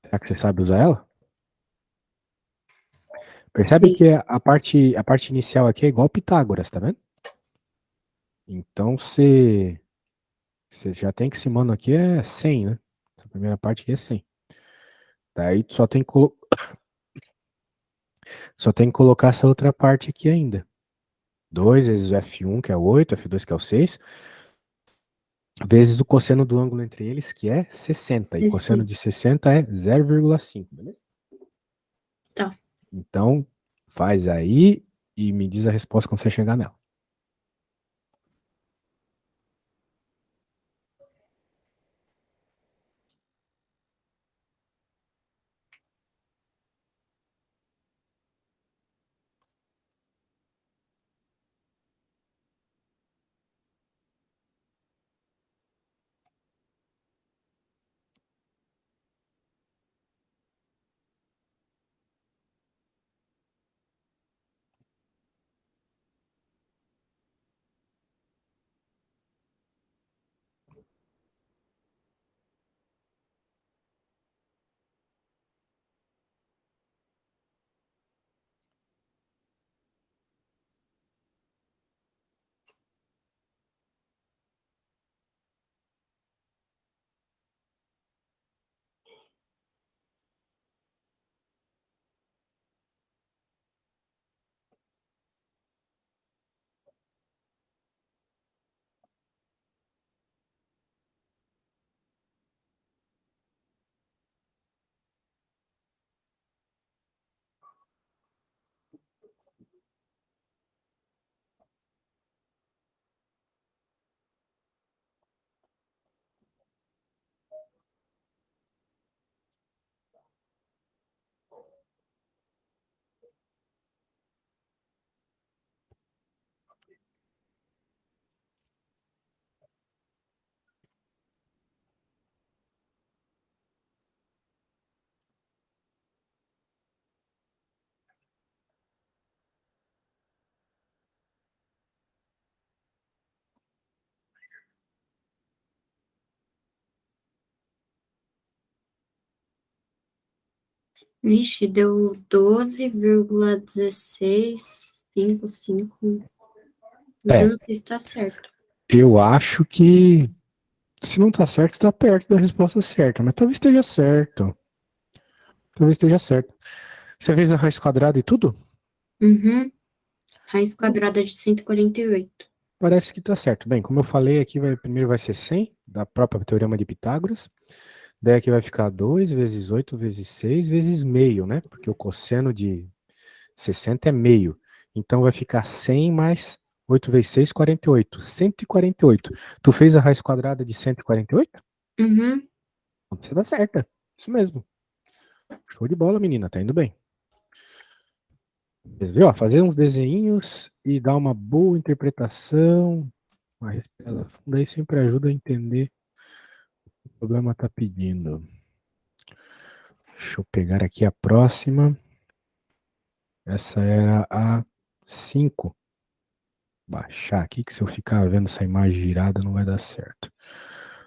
Será que você sabe usar ela? Percebe Sim. que a parte inicial aqui é igual Pitágoras, tá vendo? Então você já tem que esse mano aqui é 100, né? Essa primeira parte aqui é 100. Daí tu só tem que colocar essa outra parte aqui ainda. 2 vezes o F1, que é o 8, F2, que é o 6, vezes o cosseno do ângulo entre eles, que é 60. E cosseno Sim. de 60 é 0,5, beleza? Tá. Então, faz aí e me diz a resposta quando você chegar nela. Vixe, deu 12,1655. Mas eu É, não sei se tá certo. eu acho que se não tá certo, tá perto da resposta certa, mas talvez esteja certo. Talvez esteja certo. Você fez a raiz quadrada e tudo? Uhum. Raiz quadrada de 148. Parece que tá certo. Bem, como eu falei, aqui primeiro vai ser 100, da própria teorema de Pitágoras. Daí aqui vai ficar 2 vezes 8 vezes 6 vezes meio, né? Porque o cosseno 60 é meio. Então vai ficar 100 mais 8 vezes 6, 48. 148. Tu fez a raiz quadrada de 148? Uhum. Você tá certa. Isso mesmo. Show de bola, menina. Tá indo bem. Viu? Fazer uns desenhinhos e dar uma boa interpretação. Uma respirada funda aí sempre ajuda a entender o que o problema está pedindo. Deixa eu pegar aqui a próxima. Essa era a 5. Baixar aqui, que se eu ficar vendo essa imagem girada não vai dar certo.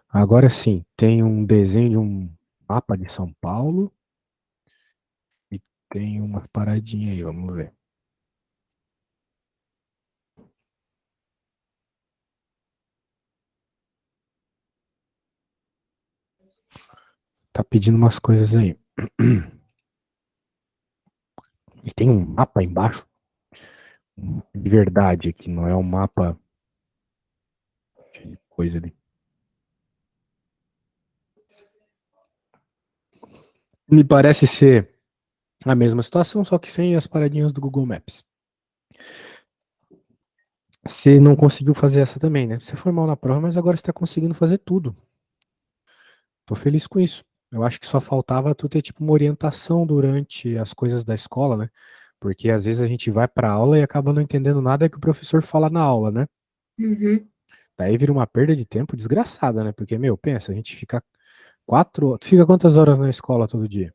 Agora sim, tem um desenho de um mapa de São Paulo. E tem uma paradinha aí, vamos ver. Tá pedindo umas coisas aí. E tem um mapa embaixo. De verdade aqui, não é um mapa de coisa ali. Me parece ser a mesma situação, só que sem as paradinhas do Google Maps. Você não conseguiu fazer essa também, né? Você foi mal na prova, mas agora você está conseguindo fazer tudo. Tô feliz com isso. Eu acho que só faltava tu ter tipo uma orientação durante as coisas da escola, né? Porque às vezes a gente vai pra aula e acaba não entendendo nada que o professor fala na aula, né? Uhum. Daí vira uma perda de tempo desgraçada, né? Porque, meu, pensa, a gente fica 4. Tu fica quantas horas na escola todo dia?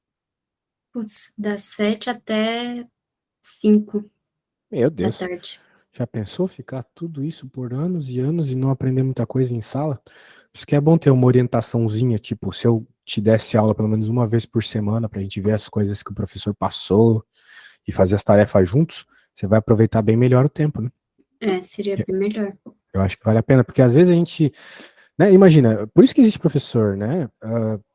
Putz, das 7 até 5 Meu da Deus. tarde. Já pensou ficar tudo isso por anos e anos e não aprender muita coisa em sala? Por isso que é bom ter uma orientaçãozinha, tipo, se eu te desse aula pelo menos uma vez por semana pra gente ver as coisas que o professor passou e fazer as tarefas juntos, você vai aproveitar bem melhor o tempo, né? É, seria bem melhor. Eu acho que vale a pena, porque às vezes a gente, né, imagina, por isso que existe professor, né?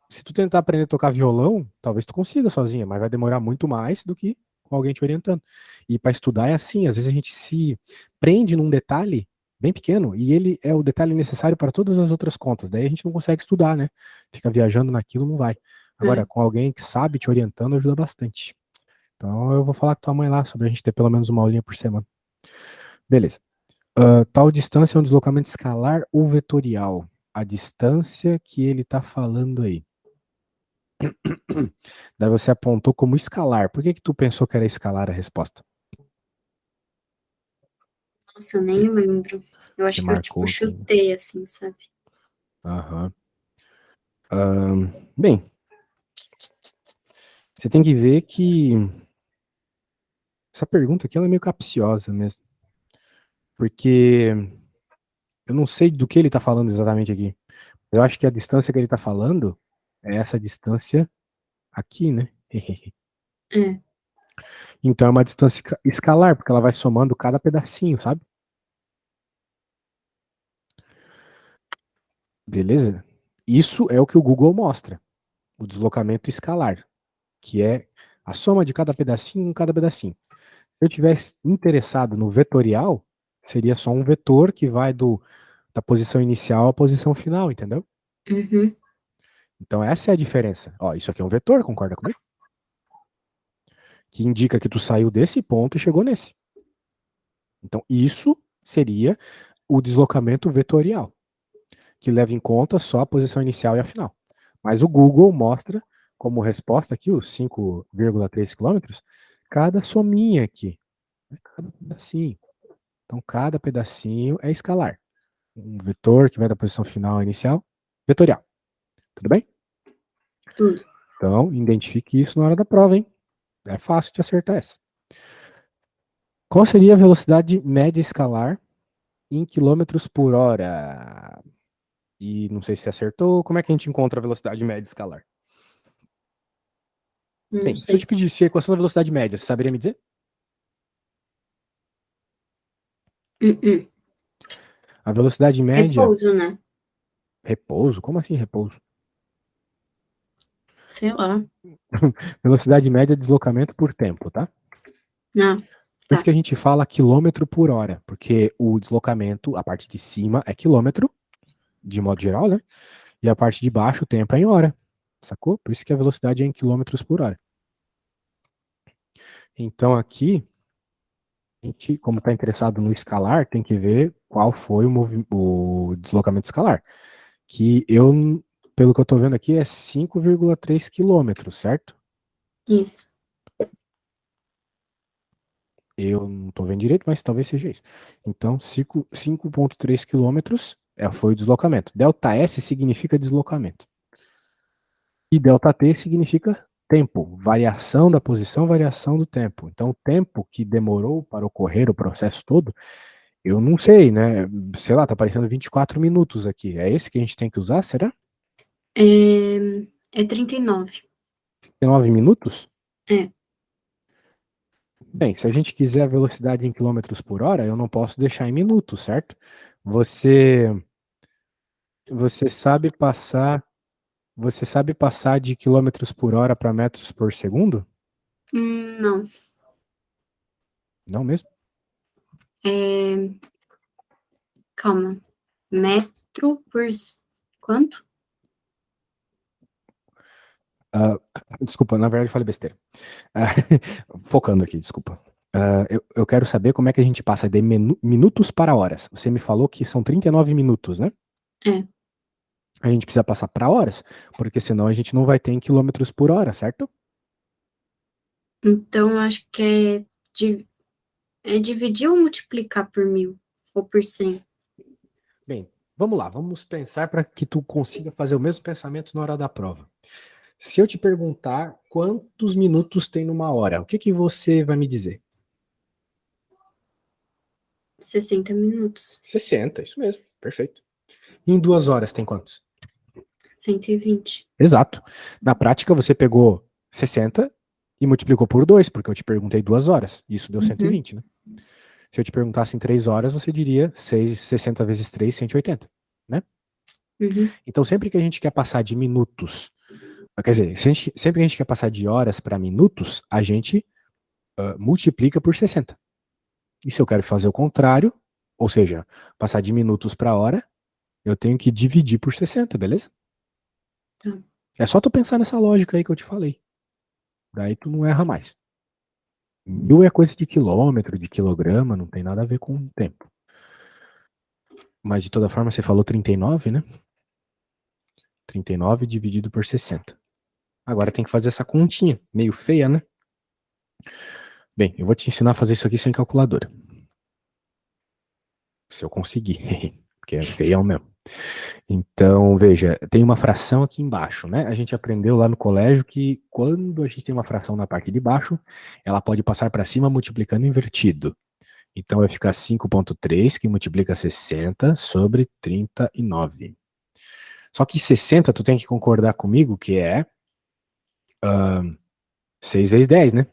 Se tu tentar aprender a tocar violão, talvez tu consiga sozinha, mas vai demorar muito mais do que com alguém te orientando. E para estudar é assim, às vezes a gente se prende num detalhe bem pequeno e ele é o detalhe necessário para todas as outras contas. Daí a gente não consegue estudar, né? Fica viajando naquilo, não vai. Agora, com alguém que sabe te orientando, ajuda bastante. Então eu vou falar com tua mãe lá sobre a gente ter pelo menos uma aulinha por semana. Beleza. Tal distância é um deslocamento escalar ou vetorial? A distância que ele está falando aí. Daí você apontou como escalar. Por que que tu pensou que era escalar a resposta? Nossa, eu Você, nem lembro. Eu você acho que eu, tipo, marcou aqui. chutei, assim, sabe? Aham. Bem, você tem que ver que essa pergunta aqui ela é meio capciosa mesmo. Porque eu não sei do que ele está falando exatamente aqui. Eu acho que a distância que ele está falando é essa distância aqui, né? É. Então é uma distância escalar, porque ela vai somando cada pedacinho, sabe? Beleza? Isso é o que o Google mostra, o deslocamento escalar, que é a soma de cada pedacinho em cada pedacinho. Se eu tivesse interessado no vetorial, seria só um vetor que vai da posição inicial à posição final, entendeu? Uhum. Então essa é a diferença. Ó, isso aqui é um vetor, concorda comigo? Que indica que tu saiu desse ponto e chegou nesse. Então isso seria o deslocamento vetorial, que leva em conta só a posição inicial e a final. Mas o Google mostra como resposta aqui, os 5,3 quilômetros, cada sominha aqui, cada pedacinho. Então, cada pedacinho é escalar. Um vetor que vai da posição final à inicial, vetorial. Tudo bem? Tudo. Então, identifique isso na hora da prova, hein? É fácil de acertar essa. Qual seria a velocidade média escalar em quilômetros por hora? E não sei se acertou. Como é que a gente encontra a velocidade média escalar? Não Bem, se eu te sei. pedisse a equação da velocidade média, você saberia me dizer? Uh-uh. A velocidade média, Repouso, né? repouso? Como assim repouso? Sei lá. Velocidade média de deslocamento por tempo, tá? Ah, Por isso tá. que a gente fala quilômetro por hora, porque o deslocamento, a parte de cima é quilômetro, de modo geral, né? E a parte de baixo, o tempo é em hora, sacou? Por isso que a velocidade é em quilômetros por hora. Então aqui, a gente, como está interessado no escalar, tem que ver qual foi o deslocamento escalar. Que eu, pelo que eu estou vendo aqui, é 5,3 quilômetros, certo? Isso. Eu não estou vendo direito, mas talvez seja isso. Então, 5,3 quilômetros foi o deslocamento. Delta S significa deslocamento. E delta T significa tempo, variação da posição, variação do tempo. Então, o tempo que demorou para ocorrer o processo todo, eu não sei, né? Sei lá, tá aparecendo 24 minutos aqui. É esse que a gente tem que usar, será? É 39. 9 minutos? É. Bem, se a gente quiser a velocidade em quilômetros por hora, eu não posso deixar em minutos, certo? Você, você sabe passar, você sabe passar de quilômetros por hora para metros por segundo? Não. Não mesmo? Calma. Metro por... Quanto? Ah, desculpa, na verdade eu falei besteira. Ah, focando aqui, desculpa. Eu quero saber como é que a gente passa de minutos para horas. Você me falou que são 39 minutos, né? É. A gente precisa passar para horas, porque senão a gente não vai ter em quilômetros por hora, certo? Então, acho que é dividir ou multiplicar por 1.000 ou por 100. Bem, vamos lá, vamos pensar para que tu consiga fazer o mesmo pensamento na hora da prova. Se eu te perguntar quantos minutos tem numa hora, o que que você vai me dizer? 60 minutos. 60, isso mesmo, perfeito. Em 2 horas tem quantos? 120. Exato. Na prática, você pegou 60 e multiplicou por 2, porque eu te perguntei 2 horas. Isso deu 120, né? Se eu te perguntasse em 3 horas, você diria 60 vezes 3, 180, né? Uhum. Então, sempre que a gente quer passar de minutos, quer dizer, sempre que a gente quer passar de horas para minutos, a gente multiplica por 60. E se eu quero fazer o contrário, ou seja, passar de minutos para hora, eu tenho que dividir por 60, beleza? Tá. É só tu pensar nessa lógica aí que eu te falei. Daí tu não erra mais. Mil é coisa de quilômetro, de quilograma, não tem nada a ver com o tempo. Mas de toda forma, você falou 39, né? 39 dividido por 60. Agora tem que fazer essa continha, meio feia, né? Bem, eu vou te ensinar a fazer isso aqui sem calculadora. Se eu conseguir, porque é feião mesmo. Então, veja, tem uma fração aqui embaixo, né? A gente aprendeu lá no colégio que quando a gente tem uma fração na parte de baixo, ela pode passar para cima multiplicando invertido. Então vai ficar 5,3 que multiplica 60 sobre 39. Só que 60 tu tem que concordar comigo que é 6 vezes 10, né?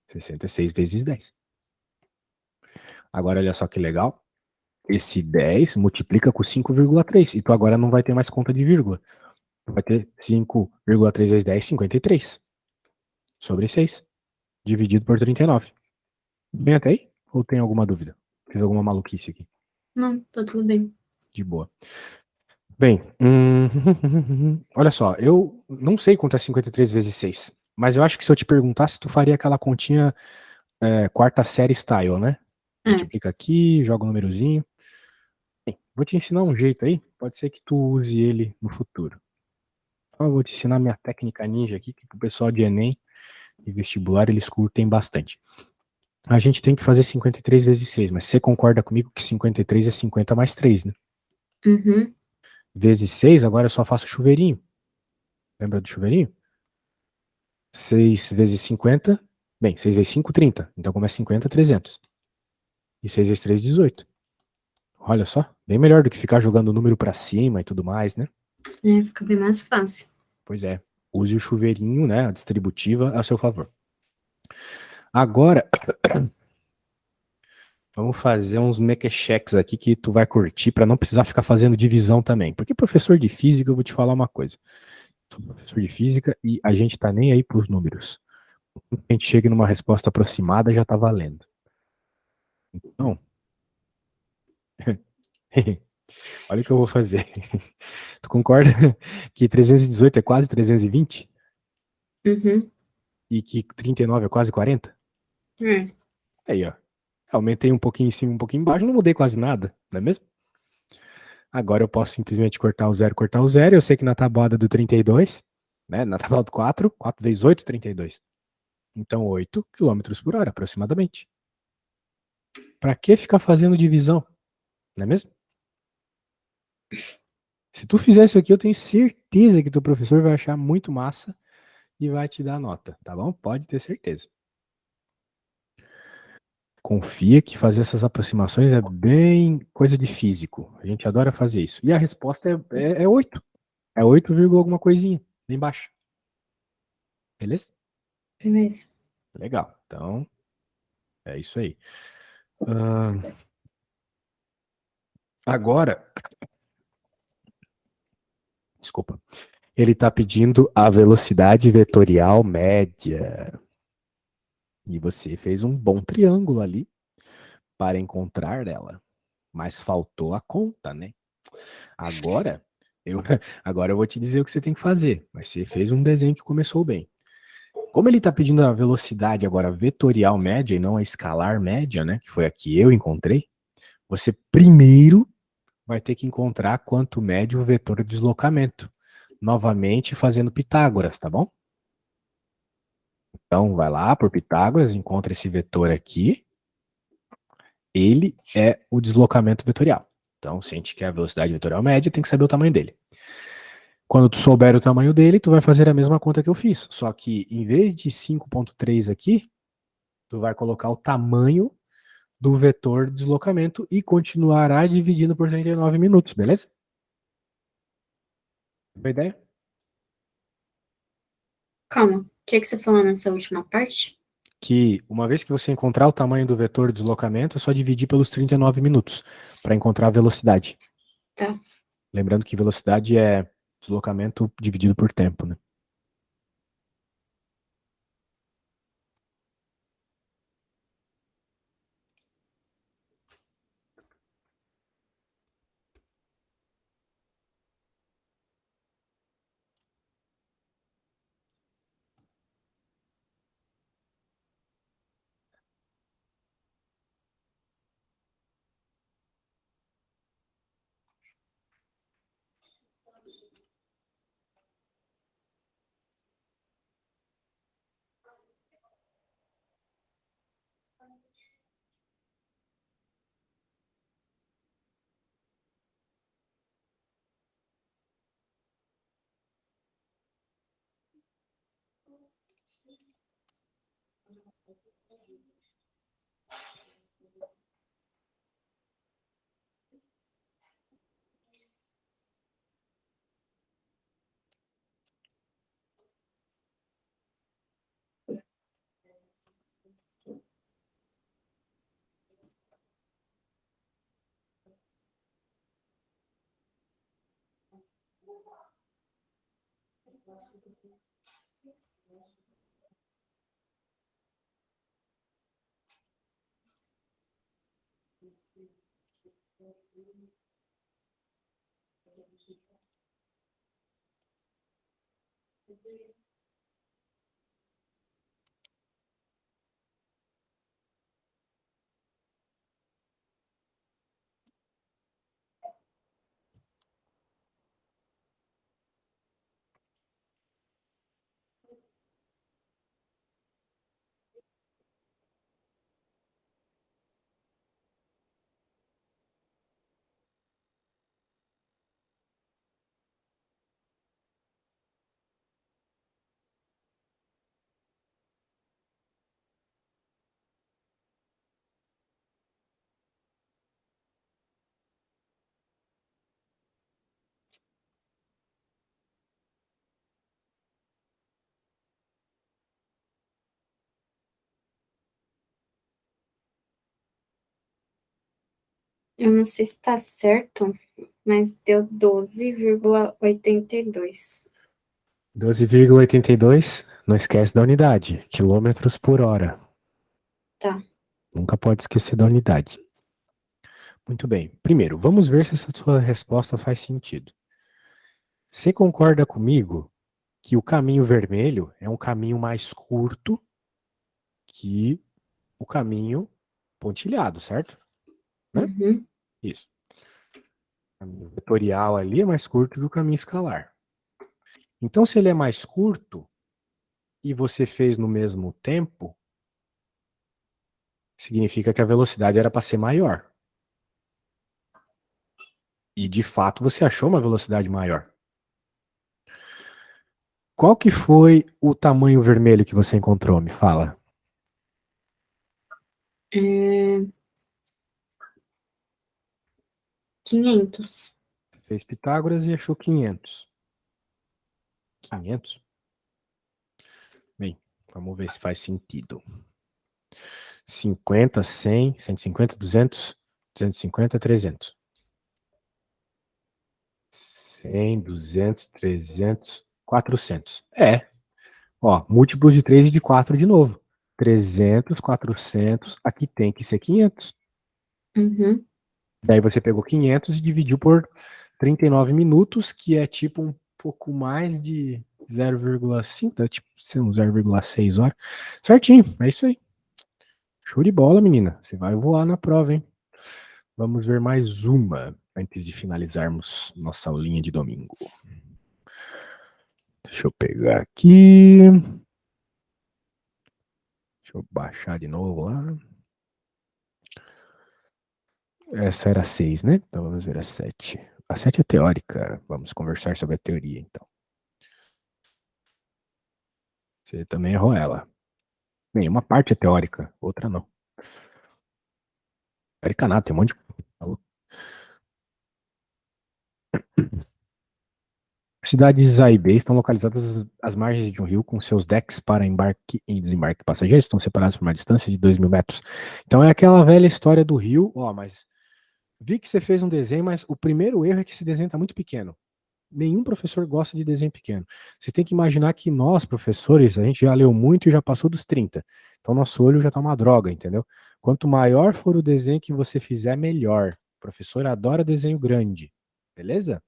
60 é 6 vezes 10. Agora olha só que legal. Esse 10 multiplica com 5,3. E tu agora não vai ter mais conta de vírgula. Tu vai ter 5,3 vezes 10, 53. Sobre 6. Dividido por 39. Bem até aí? Ou tem alguma dúvida? Fiz alguma maluquice aqui? Não, tá tudo bem. De boa. Bem, olha só, eu não sei quanto é 53 vezes 6, mas eu acho que se eu te perguntasse, tu faria aquela continha quarta série style, né? É. Multiplica aqui, joga o númerozinho. Bem, vou te ensinar um jeito aí, pode ser que tu use ele no futuro. Então, eu vou te ensinar minha técnica ninja aqui, que o pessoal de Enem e vestibular, eles curtem bastante. A gente tem que fazer 53 vezes 6, mas você concorda comigo que 53 é 50 mais 3, né? Uhum. Vezes 6, agora eu só faço chuveirinho. Lembra do chuveirinho? 6 vezes 50. Bem, 6 vezes 5, 30. Então, como é 50, 300. E 6 vezes 3, 18. Olha só, bem melhor do que ficar jogando o número pra cima e tudo mais, né? É, fica bem mais fácil. Pois é. Use o chuveirinho, né? A distributiva a seu favor. Agora, vamos fazer uns mequecheques aqui que tu vai curtir pra não precisar ficar fazendo divisão também. Porque professor de física, eu vou te falar uma coisa. Sou professor de física e a gente tá nem aí pros números. Quando a gente chega numa resposta aproximada, já tá valendo. Então, olha o que eu vou fazer. Tu concorda que 318 é quase 320? Uhum. e que 39 é quase 40? Aí, ó. Aumentei um pouquinho em cima, um pouquinho embaixo, não mudei quase nada, não é mesmo? Agora eu posso simplesmente cortar o zero. Eu sei que na tabuada do 32, né, na tabuada do 4, 4 vezes 8, 32. Então, 8 quilômetros por hora, aproximadamente. Para que ficar fazendo divisão? Não é mesmo? Se tu fizer isso aqui, eu tenho certeza que teu professor vai achar muito massa e vai te dar nota, tá bom? Pode ter certeza. Confia que fazer essas aproximações é bem coisa de físico. A gente adora fazer isso. E a resposta é 8. É 8, alguma coisinha, bem baixo. Beleza? Beleza. Legal. Então, é isso aí. Agora, desculpa. Ele está pedindo a velocidade vetorial média. E você fez um bom triângulo ali para encontrar ela. Mas faltou a conta, né? Agora eu, agora eu vou te dizer o que você tem que fazer. Mas você fez um desenho que começou bem. Como ele está pedindo a velocidade agora vetorial média e não a escalar média, né? Que foi a que eu encontrei. Você primeiro vai ter que encontrar quanto mede o vetor de deslocamento. Novamente fazendo Pitágoras, tá bom? Então vai lá por Pitágoras, encontra esse vetor aqui. Ele é o deslocamento vetorial. Então, se a gente quer a velocidade vetorial média, tem que saber o tamanho dele. Quando tu souber o tamanho dele, tu vai fazer a mesma conta que eu fiz. Só que em vez de 5.3 aqui, tu vai colocar o tamanho do vetor de deslocamento e continuará dividindo por 39 minutos, beleza? Boa ideia? Calma. O que você falou nessa última parte? Que uma vez que você encontrar o tamanho do vetor de deslocamento, é só dividir pelos 39 minutos para encontrar a velocidade. Tá. Lembrando que velocidade é deslocamento dividido por tempo, né? Eu não sei se tá certo, mas deu 12,82. 12,82, não esquece da unidade, quilômetros por hora. Tá. Nunca pode esquecer da unidade. Muito bem. Primeiro, vamos ver se essa sua resposta faz sentido. Você concorda comigo que o caminho vermelho é um caminho mais curto que o caminho pontilhado, certo? Né? Uhum. Isso. O caminho vetorial ali é mais curto que o caminho escalar. Então, se ele é mais curto e você fez no mesmo tempo, significa que a velocidade era para ser maior. E de fato você achou uma velocidade maior. Qual que foi o tamanho vermelho que você encontrou? Me fala. É, 500. Fez Pitágoras e achou 500. 500? Bem, vamos ver se faz sentido. 50, 100, 150, 200, 250, 300. 100, 200, 300, 400. É. Ó, múltiplos de 3 e de 4 de novo. 300, 400, aqui tem que ser 500. Uhum. Daí você pegou 500 e dividiu por 39 minutos, que é tipo um pouco mais de 0,5, tipo, sei lá, 0,6 horas. Certinho, é isso aí. Show de bola, menina. Você vai voar na prova, hein? Vamos ver mais uma antes de finalizarmos nossa aulinha de domingo. Deixa eu pegar aqui. Deixa eu baixar de novo lá. Essa era a 6, né? Então vamos ver a 7. A 7 é teórica. Vamos conversar sobre a teoria, então. Você também errou ela. Bem, uma parte é teórica, outra não. Teórica nada, tem um monte de. Cidades A e B estão localizadas às margens de um rio com seus decks para embarque e desembarque passageiros, estão separados por uma distância de 2.000 metros. Então é aquela velha história do rio, ó, mas vi que você fez um desenho, mas o primeiro erro é que esse desenho está muito pequeno. Nenhum professor gosta de desenho pequeno. Você tem que imaginar que nós, professores, a gente já leu muito e já passou dos 30. Então nosso olho já tá uma droga, entendeu? Quanto maior for o desenho que você fizer, melhor. O professor adora desenho grande, beleza?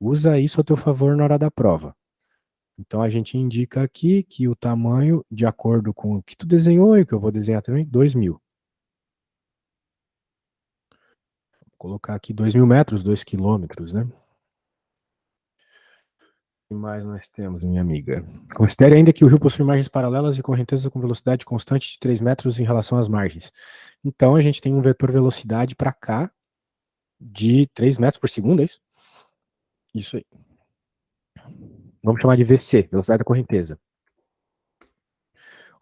Usa isso a teu favor na hora da prova. Então a gente indica aqui que o tamanho, de acordo com o que tu desenhou e o que eu vou desenhar também, 2.000. Vou colocar aqui 2.000 metros, 2 quilômetros, né? O que mais nós temos, minha amiga? Considere ainda que o rio possui margens paralelas e correnteza com velocidade constante de 3 metros em relação às margens. Então a gente tem um vetor velocidade para cá de 3 metros por segundo, é isso? Isso aí. Vamos chamar de VC, velocidade da correnteza.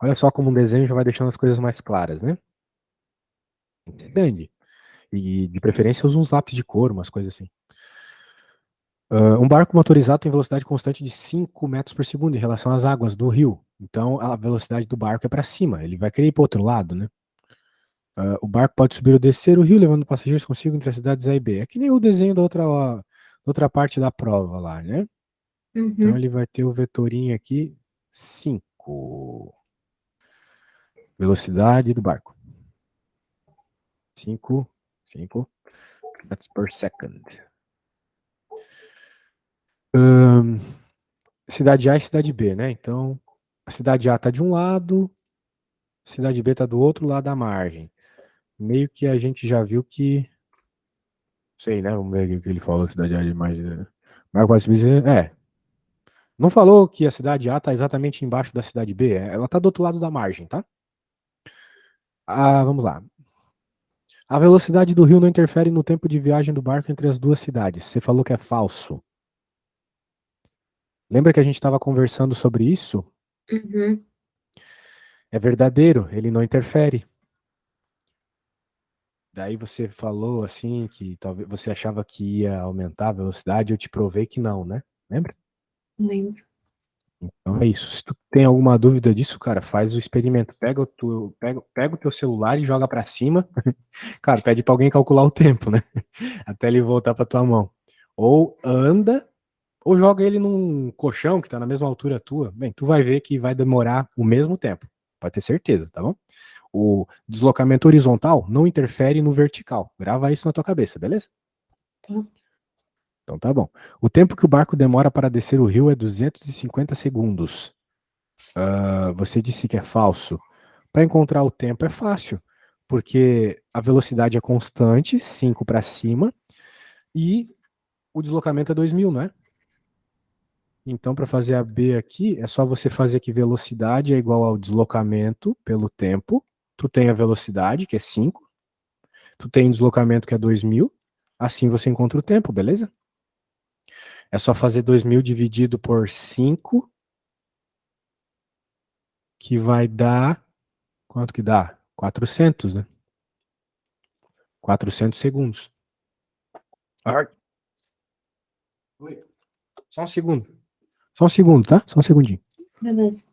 Olha só como um desenho já vai deixando as coisas mais claras, né? Grande. E de preferência usa uns lápis de cor, umas coisas assim. Um barco motorizado tem velocidade constante de 5 metros por segundo em relação às águas do rio. Então a velocidade do barco é para cima, ele vai querer ir para o outro lado, né? O barco pode subir ou descer o rio, levando passageiros consigo entre as cidades A e B. É que nem o desenho da outra parte da prova lá, né? Então Uhum. ele vai ter o vetorinho aqui, 5. Velocidade do barco. 5 metros per second. Cidade A e cidade B, né? Então, a cidade A está de um lado, a cidade B está do outro lado da margem. Meio que a gente já viu que. Sei, né? Vamos ver o que ele falou, cidade A de margem. Marco pode subir. Não falou que a cidade A está exatamente embaixo da cidade B. Ela está do outro lado da margem, tá? Vamos lá. A velocidade do rio não interfere no tempo de viagem do barco entre as duas cidades. Você falou que é falso. Lembra que a gente estava conversando sobre isso? Uhum. É verdadeiro, ele não interfere. Daí você falou assim que talvez você achava que ia aumentar a velocidade, eu te provei que não, né? Lembra? Lembro. Então é isso. Se tu tem alguma dúvida disso, cara, faz o experimento. Pega o teu celular e joga pra cima. Cara, pede pra alguém calcular o tempo, né? Até ele voltar pra tua mão. Ou anda, ou joga ele num colchão que tá na mesma altura tua. Bem, tu vai ver que vai demorar o mesmo tempo. Pode ter certeza, tá bom? O deslocamento horizontal não interfere no vertical. Grava isso na tua cabeça, beleza? Tá. Então tá bom. O tempo que o barco demora para descer o rio é 250 segundos. Você disse que é falso. Para encontrar o tempo é fácil, porque a velocidade é constante, 5 para cima, e o deslocamento é 2.000, não é? Então, para fazer a B aqui, é só você fazer que velocidade é igual ao deslocamento pelo tempo. Tu tem a velocidade, que é 5. Tu tem o deslocamento, que é 2.000. Assim você encontra o tempo, beleza? É só fazer 2.000 dividido por 5, que vai dar... Quanto que dá? 400, né? 400 segundos. Ai. Oi. Só um segundo. Só um segundo, tá? Só um segundinho. Beleza.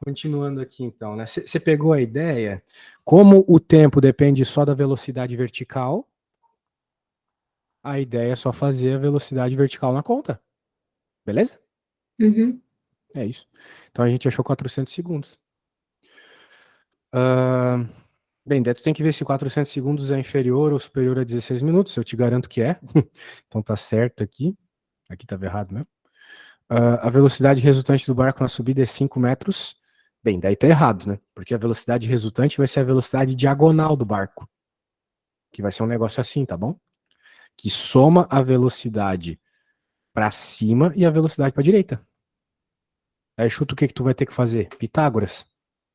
Continuando aqui, então, né? Você pegou a ideia? Como o tempo depende só da velocidade vertical, a ideia é só fazer a velocidade vertical na conta. Beleza? Uhum. É isso. Então a gente achou 400 segundos. Bem, daí tu tem que ver se 400 segundos é inferior ou superior a 16 minutos. Eu te garanto que é. Então tá certo aqui. Aqui estava errado mesmo. A velocidade resultante do barco na subida é 5 metros. Bem, daí tá errado, né? Porque a velocidade resultante vai ser a velocidade diagonal do barco. Que vai ser um negócio assim, tá bom? Que soma a velocidade para cima e a velocidade para direita. Aí chuta o que tu vai ter que fazer? Pitágoras.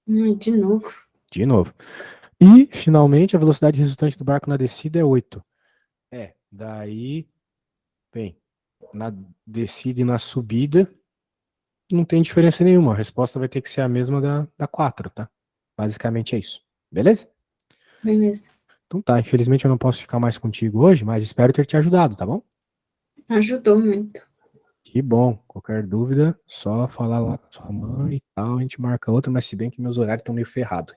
De novo. De novo. E, finalmente, a velocidade resultante do barco na descida é 8. Daí, bem, na descida e na subida, não tem diferença nenhuma. A resposta vai ter que ser a mesma da 4, tá? Basicamente é isso. Beleza? Beleza. Então tá, infelizmente eu não posso ficar mais contigo hoje, mas espero ter te ajudado, tá bom? Ajudou muito. Que bom. Qualquer dúvida, só falar lá com a sua mãe e tal, a gente marca outra, mas se bem que meus horários estão meio ferrados.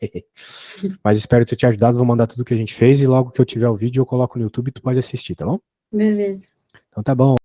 Mas espero ter te ajudado, vou mandar tudo que a gente fez e logo que eu tiver o vídeo eu coloco no YouTube e tu pode assistir, tá bom? Beleza. Então tá bom.